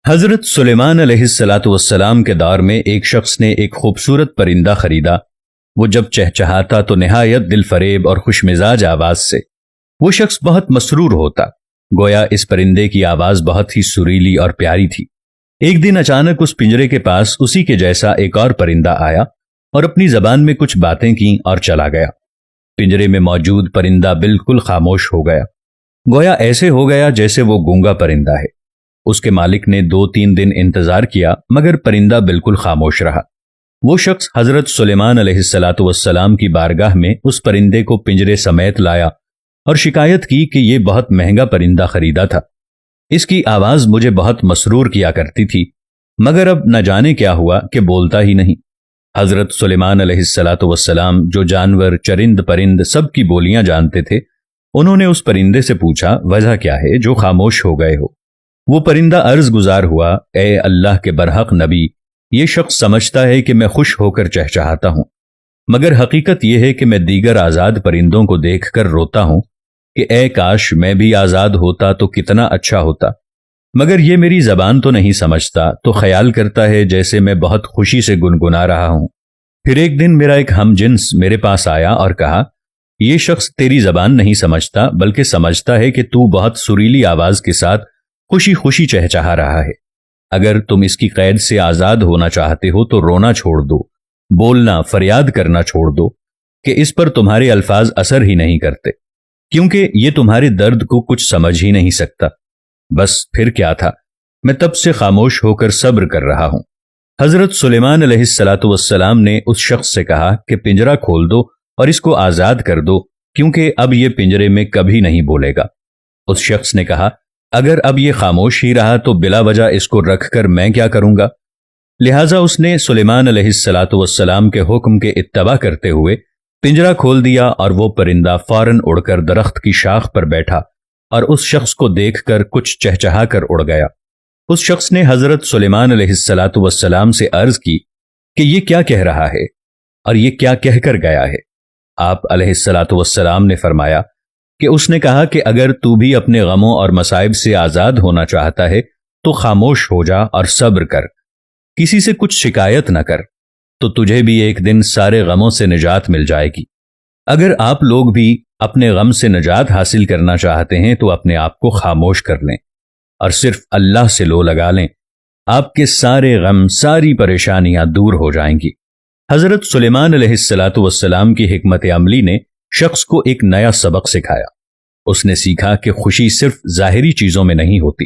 حضرت سلیمان علیہ الصلاۃ والسلام کے دور میں ایک شخص نے ایک خوبصورت پرندہ خریدا۔ وہ جب چہچہاتا تو نہایت دل فریب اور خوش مزاج آواز سے۔ وہ شخص بہت مسرور ہوتا، گویا اس پرندے کی آواز بہت ہی سریلی اور پیاری تھی۔ ایک دن اچانک اس پنجرے کے پاس اسی کے جیسا ایک اور پرندہ آیا اور اپنی زبان میں کچھ باتیں کیں اور چلا گیا۔ پنجرے میں موجود پرندہ بالکل خاموش ہو گیا، گویا ایسے ہو گیا جیسے وہ گونگا پرندہ ہے۔ اس کے مالک نے 2-3 دن انتظار کیا مگر پرندہ بالکل خاموش رہا۔ وہ شخص حضرت سلیمان علیہ الصلاۃ والسلام کی بارگاہ میں اس پرندے کو پنجرے سمیت لایا اور شکایت کی کہ یہ بہت مہنگا پرندہ خریدا تھا، اس کی آواز مجھے بہت مسرور کیا کرتی تھی، مگر اب نہ جانے کیا ہوا کہ بولتا ہی نہیں۔ حضرت سلیمان علیہ الصلاۃ والسلام جو جانور، چرند پرند سب کی بولیاں جانتے تھے، انہوں نے اس پرندے سے پوچھا وجہ کیا ہے جو خاموش ہو گئے ہو؟ وہ پرندہ عرض گزار ہوا، اے اللہ کے برحق نبی، یہ شخص سمجھتا ہے کہ میں خوش ہو کر چہچہاتا ہوں، مگر حقیقت یہ ہے کہ میں دیگر آزاد پرندوں کو دیکھ کر روتا ہوں کہ اے کاش میں بھی آزاد ہوتا تو کتنا اچھا ہوتا، مگر یہ میری زبان تو نہیں سمجھتا، تو خیال کرتا ہے جیسے میں بہت خوشی سے گنگنا رہا ہوں۔ پھر ایک دن میرا ایک ہم جنس میرے پاس آیا اور کہا، یہ شخص تیری زبان نہیں سمجھتا بلکہ سمجھتا ہے کہ تو بہت سریلی آواز کے ساتھ خوشی خوشی چہچہا رہا ہے۔ اگر تم اس کی قید سے آزاد ہونا چاہتے ہو تو رونا چھوڑ دو، بولنا، فریاد کرنا چھوڑ دو کہ اس پر تمہارے الفاظ اثر ہی نہیں کرتے، کیونکہ یہ تمہارے درد کو کچھ سمجھ ہی نہیں سکتا۔ بس پھر کیا تھا، میں تب سے خاموش ہو کر صبر کر رہا ہوں۔ حضرت سلیمان علیہ الصلاۃ والسلام نے اس شخص سے کہا کہ پنجرہ کھول دو اور اس کو آزاد کر دو، کیونکہ اب یہ پنجرے میں کبھی نہیں بولے گا۔ اس شخص نے کہا، اگر اب یہ خاموش ہی رہا تو بلا وجہ اس کو رکھ کر میں کیا کروں گا؟ لہٰذا اس نے سلیمان علیہ الصلاۃ والسلام کے حکم کے اتباع کرتے ہوئے پنجرہ کھول دیا اور وہ پرندہ فوراً اڑ کر درخت کی شاخ پر بیٹھا اور اس شخص کو دیکھ کر کچھ چہچہا کر اڑ گیا۔ اس شخص نے حضرت سلیمان علیہ الصلاۃ والسلام سے عرض کی کہ یہ کیا کہہ رہا ہے اور یہ کیا کہہ کر گیا ہے؟ آپ علیہ الصلاۃ والسلام نے فرمایا کہ اس نے کہا کہ اگر تو بھی اپنے غموں اور مصائب سے آزاد ہونا چاہتا ہے تو خاموش ہو جا اور صبر کر، کسی سے کچھ شکایت نہ کر، تو تجھے بھی ایک دن سارے غموں سے نجات مل جائے گی۔ اگر آپ لوگ بھی اپنے غم سے نجات حاصل کرنا چاہتے ہیں تو اپنے آپ کو خاموش کر لیں اور صرف اللہ سے لو لگا لیں، آپ کے سارے غم، ساری پریشانیاں دور ہو جائیں گی۔ حضرت سلیمان علیہ الصلاۃ والسلام کی حکمت عملی نے شخص کو ایک نیا سبق سکھایا۔ اس نے سیکھا کہ خوشی صرف ظاہری چیزوں میں نہیں ہوتی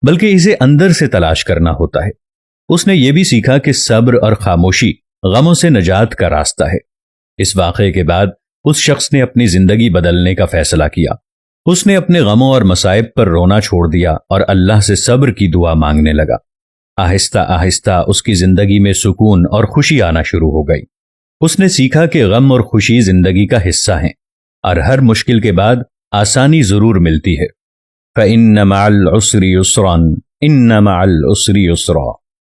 بلکہ اسے اندر سے تلاش کرنا ہوتا ہے۔ اس نے یہ بھی سیکھا کہ صبر اور خاموشی غموں سے نجات کا راستہ ہے۔ اس واقعے کے بعد اس شخص نے اپنی زندگی بدلنے کا فیصلہ کیا۔ اس نے اپنے غموں اور مصائب پر رونا چھوڑ دیا اور اللہ سے صبر کی دعا مانگنے لگا۔ آہستہ آہستہ اس کی زندگی میں سکون اور خوشی آنا شروع ہو گئی۔ اس نے سیکھا کہ غم اور خوشی زندگی کا حصہ ہیں اور ہر مشکل کے بعد آسانی ضرور ملتی ہے۔ فَإِنَّ مَعَ الْعُسْرِ يُسْرًا إِنَّ مَعَ الْعُسْرِ يُسْرًا۔